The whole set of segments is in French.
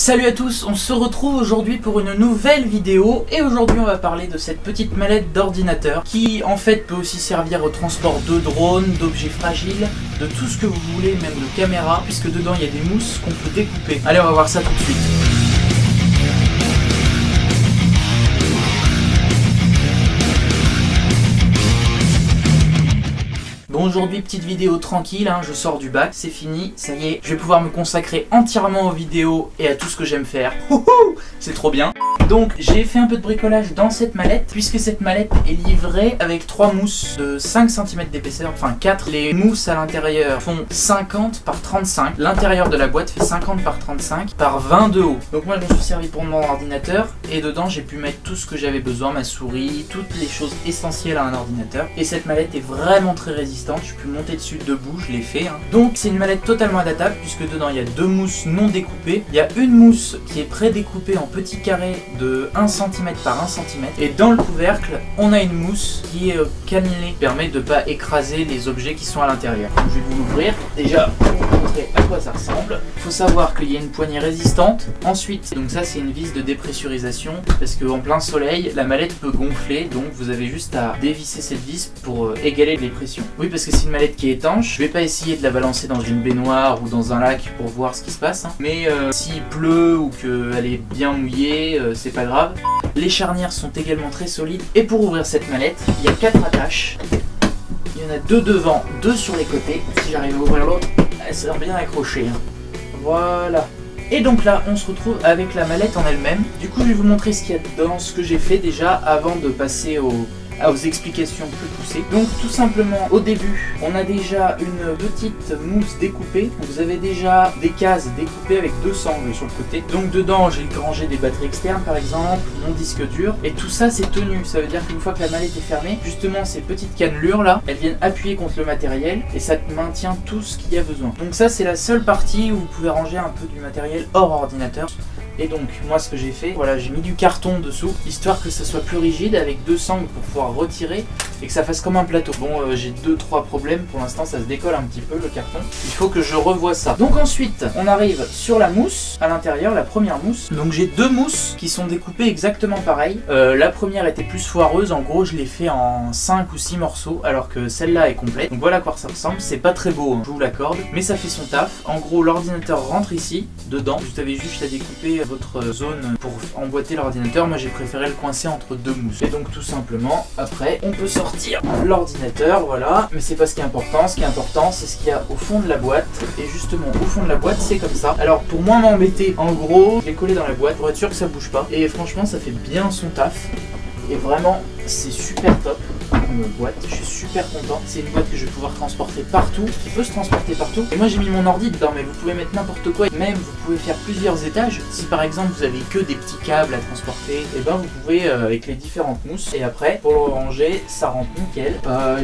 Salut à tous, on se retrouve aujourd'hui pour une nouvelle vidéo et aujourd'hui on va parler de cette petite mallette d'ordinateur qui en fait peut aussi servir au transport de drones, d'objets fragiles, de tout ce que vous voulez, même de caméras, puisque dedans il y a des mousses qu'on peut découper. Allez, on va voir ça tout de suite. Bon, aujourd'hui petite vidéo tranquille, hein, je sors du bac, c'est fini, ça y est, je vais pouvoir me consacrer entièrement aux vidéos et à tout ce que j'aime faire. C'est trop bien. Donc j'ai fait un peu de bricolage dans cette mallette, puisque cette mallette est livrée avec 3 mousses de 5 cm d'épaisseur, enfin 4. Les mousses à l'intérieur font 50 par 35, l'intérieur de la boîte fait 50 par 35 par 20 de haut. Donc moi je me suis servi pour mon ordinateur et dedans j'ai pu mettre tout ce que j'avais besoin, ma souris, toutes les choses essentielles à un ordinateur. Et cette mallette est vraiment très résistante, je peux monter dessus debout, je l'ai fait. Donc c'est une mallette totalement adaptable, puisque dedans il y a 2 mousses non découpées, il y a une mousse qui est pré-découpée en petits carrés de 1 cm par 1 cm, et dans le couvercle on a une mousse qui est cannelée, qui permet de ne pas écraser les objets qui sont à l'intérieur. Je vais vous l'ouvrir déjà pour vous montrer à quoi ça ressemble. Il faut savoir qu'il y a une poignée résistante. Ensuite, donc ça c'est une vis de dépressurisation, parce qu'en plein soleil la mallette peut gonfler, donc vous avez juste à dévisser cette vis pour égaler les pressions. Oui, parce que c'est une mallette qui est étanche, je vais pas essayer de la balancer dans une baignoire ou dans un lac pour voir ce qui se passe, mais s'il pleut ou qu'elle est bien mouillée, c'est pas grave. Les charnières sont également très solides, et pour ouvrir cette mallette, il y a 4 attaches. Il y en a 2 devant, 2 sur les côtés. Si j'arrive à ouvrir l'autre, elle sera bien accrochée. Voilà. Et donc là, on se retrouve avec la mallette en elle-même. Du coup, je vais vous montrer ce qu'il y a dedans, ce que j'ai fait déjà avant de passer aux explications plus poussées. Donc tout simplement, au début, on a déjà une petite mousse découpée. Vous avez déjà des cases découpées avec 2 sangles sur le côté. Donc dedans, j'ai rangé des batteries externes par exemple, mon disque dur. Et tout ça, c'est tenu. Ça veut dire qu'une fois que la mallette est fermée, justement, ces petites cannelures là, elles viennent appuyer contre le matériel et ça maintient tout ce qu'il y a besoin. Donc ça, c'est la seule partie où vous pouvez ranger un peu du matériel hors ordinateur. Et donc moi ce que j'ai fait, voilà, j'ai mis du carton dessous, histoire que ça soit plus rigide, avec 2 sangles pour pouvoir retirer et que ça fasse comme un plateau. Bon, j'ai 2-3 problèmes, pour l'instant ça se décolle un petit peu le carton, il faut que je revoie ça. Donc ensuite on arrive sur la mousse, à l'intérieur, la première mousse. Donc j'ai 2 mousses qui sont découpées exactement pareil. La première était plus foireuse, en gros je l'ai fait en 5 ou 6 morceaux, alors que celle-là est complète. Donc voilà à quoi ça ressemble, c'est pas très beau, hein, je vous l'accorde, mais ça fait son taf. En gros l'ordinateur rentre ici, dedans, vous avez juste à découper votre zone pour emboîter l'ordinateur. Moi j'ai préféré le coincer entre 2 mousses. Et donc tout simplement, après on peut sortir l'ordinateur, voilà. Mais c'est pas ce qui est important, c'est ce qu'il y a au fond de la boîte. Et justement au fond de la boîte c'est comme ça. Alors pour moins m'embêter, en gros je l'ai collé dans la boîte pour être sûr que ça bouge pas. Et franchement ça fait bien son taf. Et vraiment c'est super top comme boîte, je suis super content. C'est une boîte que je vais pouvoir transporter partout, qui peut se transporter partout. Et moi j'ai mis mon ordi dedans, mais vous pouvez mettre n'importe quoi. Même vous pouvez faire plusieurs étages. Si par exemple vous avez que des petits câbles à transporter, et ben vous pouvez avec les différentes mousses. Et après pour le ranger, ça rentre nickel.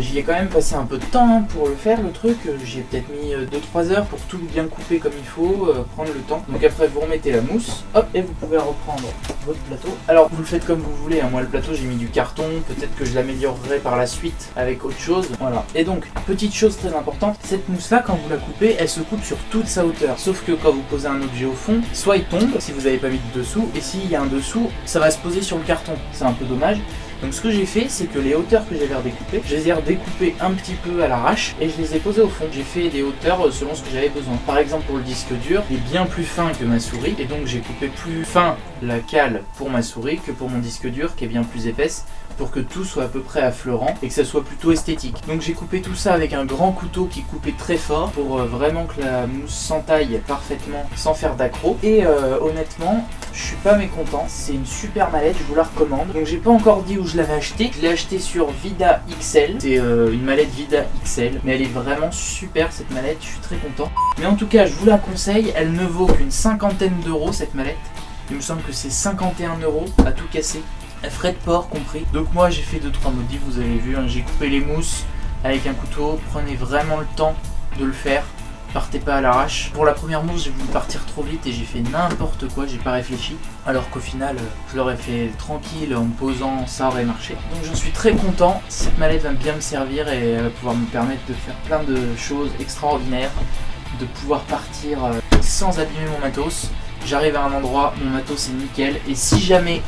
J'y ai quand même passé un peu de temps pour le faire, le truc. J'ai peut-être mis 2-3 heures pour tout bien couper comme il faut, prendre le temps. Donc après vous remettez la mousse, hop, et vous pouvez reprendre votre plateau. Alors vous le faites comme vous voulez, hein. Moi le plateau j'ai mis du carton, peut-être que je l'améliorerai par la suite avec autre chose, voilà. Et donc petite chose très importante, cette mousse là quand vous la coupez, elle se coupe sur toute sa hauteur, sauf que quand vous posez un objet au fond, soit il tombe si vous n'avez pas mis de dessous, et s'il y a un dessous, ça va se poser sur le carton, c'est un peu dommage. Donc ce que j'ai fait, c'est que les hauteurs que j'avais redécoupées, je les ai redécoupées un petit peu à l'arrache et je les ai posées au fond. J'ai fait des hauteurs selon ce que j'avais besoin. Par exemple pour le disque dur, il est bien plus fin que ma souris, et donc j'ai coupé plus fin la cale pour ma souris que pour mon disque dur qui est bien plus épaisse, pour que tout soit à peu près affleurant et que ça soit plutôt esthétique. Donc j'ai coupé tout ça avec un grand couteau qui coupait très fort pour vraiment que la mousse s'entaille parfaitement sans faire d'accroc. Et honnêtement, je suis pas mécontent, c'est une super mallette, je vous la recommande. Donc j'ai pas encore dit où je l'avais acheté, je l'ai acheté sur Vida XL, c'est une mallette Vida XL, mais elle est vraiment super cette mallette, je suis très content. Mais en tout cas je vous la conseille, elle ne vaut qu'une 50aine d'euros cette mallette, il me semble que c'est 51 euros à tout casser, frais de port compris. Donc moi j'ai fait 2-3 modifs, vous avez vu, hein, j'ai coupé les mousses avec un couteau, prenez vraiment le temps de le faire. Partez pas à l'arrache. Pour la première mousse, j'ai voulu partir trop vite et j'ai fait n'importe quoi, j'ai pas réfléchi. Alors qu'au final, je l'aurais fait tranquille, en me posant, ça aurait marché. Donc j'en suis très content, cette mallette va bien me servir et elle va pouvoir me permettre de faire plein de choses extraordinaires, de pouvoir partir sans abîmer mon matos. j'arrive à un endroit, mon matos c'est nickel. Et si jamais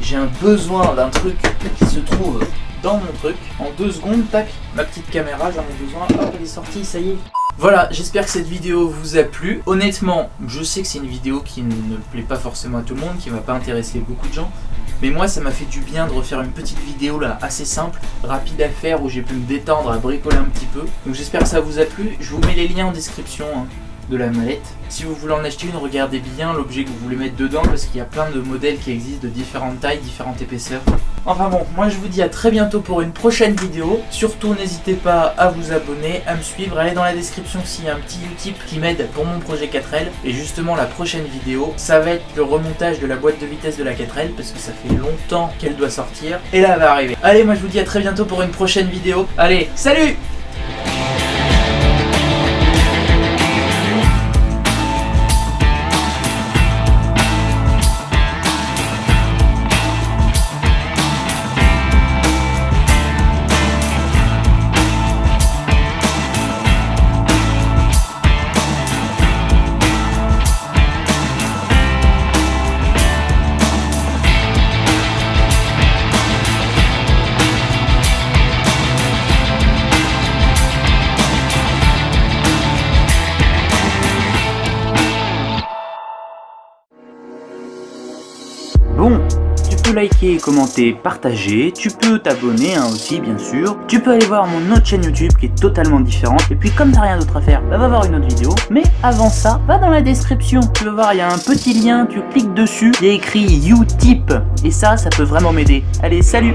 j'ai un besoin d'un truc qui se trouve dans mon truc, en 2 secondes, tac, ma petite caméra, j'en ai besoin, hop, elle est sortie, ça y est. Voilà, j'espère que cette vidéo vous a plu. Honnêtement, je sais que c'est une vidéo qui ne plaît pas forcément à tout le monde, qui va pas intéresser beaucoup de gens. Mais moi, ça m'a fait du bien de refaire une petite vidéo là, assez simple, rapide à faire, où j'ai pu me détendre, à bricoler un petit peu. Donc j'espère que ça vous a plu. Je vous mets les liens en description de la mallette. Si vous voulez en acheter une, regardez bien l'objet que vous voulez mettre dedans, parce qu'il y a plein de modèles qui existent de différentes tailles, différentes épaisseurs. Enfin bon, moi je vous dis à très bientôt pour une prochaine vidéo. Surtout n'hésitez pas à vous abonner, à me suivre, allez dans la description s'il y a un petit Utip qui m'aide pour mon projet 4L. Et justement la prochaine vidéo, ça va être le remontage de la boîte de vitesse de la 4L, parce que ça fait longtemps qu'elle doit sortir. Et là elle va arriver. Allez, moi je vous dis à très bientôt pour une prochaine vidéo. Allez, salut! Bon, tu peux liker, commenter, partager, tu peux t'abonner aussi bien sûr, tu peux aller voir mon autre chaîne YouTube qui est totalement différente, et puis comme t'as rien d'autre à faire, bah, va voir une autre vidéo, mais avant ça, va dans la description, tu vas voir il y a un petit lien, tu cliques dessus, il y a écrit Utip, et ça peut vraiment m'aider. Allez, salut!